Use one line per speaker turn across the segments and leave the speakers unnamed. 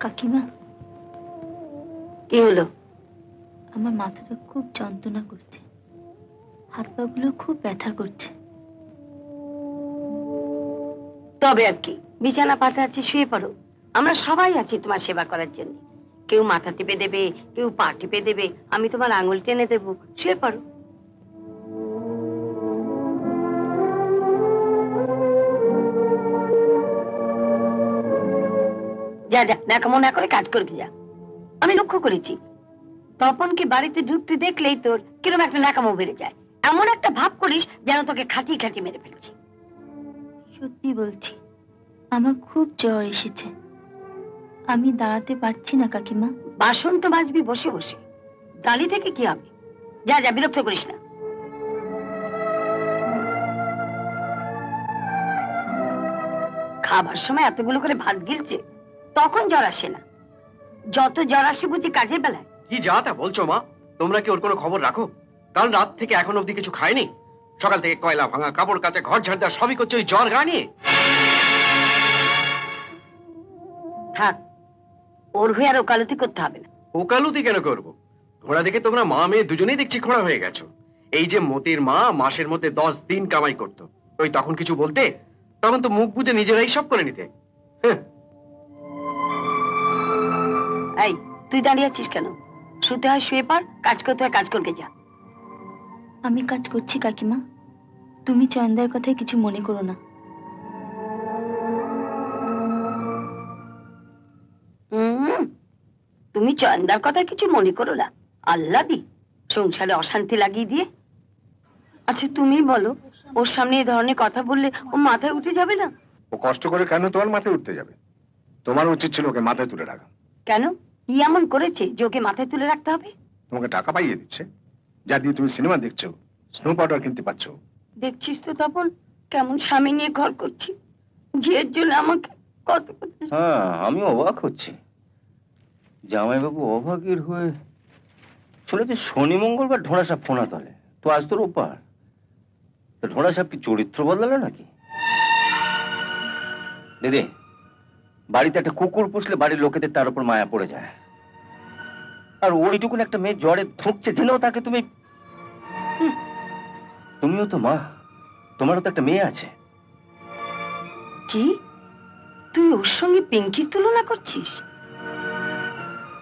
কাকিমা,
কি হলো?
আমার মাথাটা খুব যন্ত্রণা করছে, হাত পা গুলো খুব ব্যথা করছে।
তবে আর কি, বিছানা পাতা আছে, শুয়ে পড়ো। আমরা সবাই আছি তোমার সেবা করার জন্য। কেউ মাথা টিপে দেবে, কেউ পা টিপে দেবে, আমি তোমার আঙুল টেনে দেবো, শুয়ে পড়ো। যা যা, ন্যাকামো না করে কাজ করবি যা। আমি লক্ষ্য করেছি, তপনকে বাড়িতে ঢুকতে দেখলেই তোর কিরকম একটা ন্যাকামো বেড়ে যায়। এমন একটা ভাব করিস যেন তোকে খাটিয়ে খাটিয়ে মেরে ফেলছি।
সত্যি বলছি, আমার খুব জ্বর এসেছে, আমি দাঁড়াতে পারছি না কাকিমা।
বাসন তো মাজবি বসে বসে, দাঁড়িয়ে থেকে কি হবে? যা যা, বিরক্ত করিস না। খাবার সময় এতগুলো করে ভাত গিলছে, তখন জ্বর আসে না। যত জ্বর আসে বুঝি কাজের বেলায়।
কি যা তা বলছো মা? তোমরা কি ওর কোনো খবর রাখো? কাল রাত থেকে এখন অবধি কিছু খায়নি। সকাল থেকে কয়লা ভাঙা, কাপড় কাচা, ঘর ঝাড় দেওয়া সবই করছে ওই জ্বর গা নিয়ে।
থাক, ওর হয়ে আর ওকালতি করতে হবে না।
ওকালতি কেন করবো? ঘোড়া দেখে তোমরা মা মেয়ে দুজনেই দেখছি খোড়া হয়ে গেছো। এই যে মতির মা মাসের মধ্যে 10 দিন কামাই করতো, ওই তখন কিছু বলতে? তখন তো মুখ বুঝে নিজেরাই সব করে নিতে।
এই, তুই দাঁড়িয়ে আছিস কেন? শুতে হয় শুয়ে পড়, কাজ করতে হয় কাজ করকে যা।
আমি কাজ করছি কাকিমা, তুমি চয়নদার কথায় কিছু মনে করো না।
তুমি চয়নদার কথা কিছু মনে করো না? আল্লাহ দি সংসারে অশান্তি লাগিয়ে দিয়ে। আচ্ছা তুমি বলো, ওর সামনে এই ধরনের কথা বললে ও মাথায় উঠে যাবে না?
ও কষ্ট করে কেন তোমার মাথায় উঠতে যাবে? তোমার উচিত ছিল ওকে মাথায় তুলে রাখা।
কেন, কি এমন করেছে যে ওকে মাথায় তুলে রাখতে হবে?
তোমাকে টাকা পাইয়ে দিচ্ছে, যা দিয়ে তুমি সিনেমা দেখছো, স্নো পাউডার কিনতে পারছো।
দেখছিস তো তপন, কেমন স্বামী নিয়ে ঘর করছি, ঝিয়ের জন্য আমাকে কত কথা।
হ্যাঁ, আমি অবাক হচ্ছি। জামাইবাবু অভাগীর হয়ে শুনেছি শনি মঙ্গলবার ঢোড়া সাপ ফোনা তলে, তো আজ তোর ওপার। তো ঢোড়া সাপ কি চরিত্র বদলালো নাকি? দিদি, বাড়িতে একটা কুকুর পুষলে বাড়ির লোকেদের তার উপর মায়া পড়ে যায়। আর ওইটুকুন একটা মেয়ে জ্বরে ধুঁকছে, জেনেও তাকে তুমি। তুমিও তো মা, তোমারও তো একটা মেয়ে আছে।
কি, তুই ওর সঙ্গে পিঙ্কির তুলনা করছিস?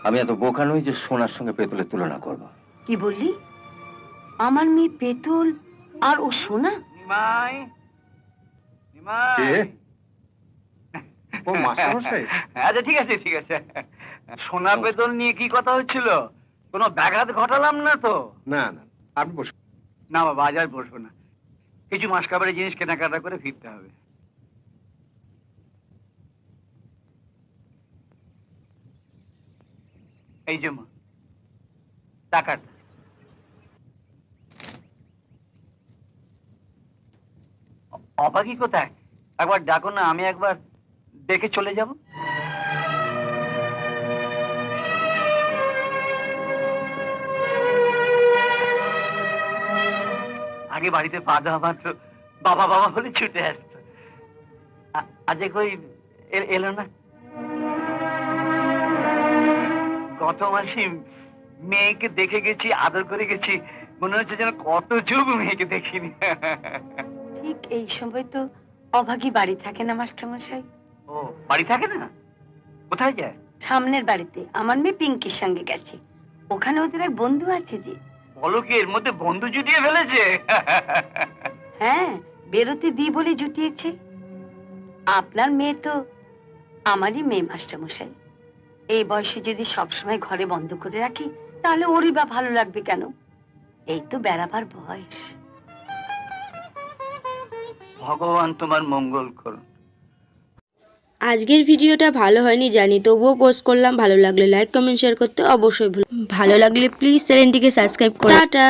আমি এত বোকা নই যে সোনার সঙ্গে পেতলের তুলনা করব।
কি বললি? আমার মেয়ে পেতল আর ও সোনা?
নিমাই, নিমাই।
কে? ও মাস্টারমশাই।
আচ্ছা ঠিক আছে ঠিক আছে। সোনা পেতল নিয়ে কি কথা হচ্ছিল? কোনো ব্যাঘাত ঘটালাম না তো?
না না, আপনি বসুন।
না বাবা, বাজার বসবো না, কিছু মাসকাবারি জিনিস কেনাকাটা করে ফিরতে হবে। এই যে মা টাকাটা। অবাকি কোথায়? একবার ডাকো না, আমি একবার দেখে চলে যাব। আগে বাড়িতে পা দেওয়া মাত্র বাবা বাবা বলে ছুটে আসতো। আজ কই এলো না? গত মাসে মেয়েকে দেখে গেছি, আদর করে গেছি, মনে হচ্ছে যেন কত যুগ মেয়েকে দেখিনি।
ঠিক এই সময় তো অভাগী বাড়ি থাকে না মাস্টারমশাই।
ও বাড়ি থাকে না? কোথায় যায়?
সামনের বাড়িতে আমার মেয়ে পিঙ্কির সঙ্গে গেছে, ওখানে ওদের এক বন্ধু আছে যে।
বলো কি, এর মধ্যে বন্ধু জুটিয়ে ফেলেছে?
হ্যাঁ, বেরোতে দি বলে জুটিয়েছে। আপনার মেয়ে তো আমারই মেয়ে মাস্টারমশাই। এই বয়সে যদি সবসময় ঘরে বন্ধ করে রাখি, তাহলে ওরই বা ভালো লাগবে কেন? এই তো বেড়াবার বয়স।
ভগবান তোমার মঙ্গল করুন।
আজকের ভিডিওটা ভালো হয়নি জানি, তবুও পোস্ট করলাম। ভালো লাগলে লাইক কমেন্ট শেয়ার করতে অবশ্যই ভুল। ভালো লাগলে প্লিজ চ্যানেলটিকে সাবস্ক্রাইব করুন। টাটা।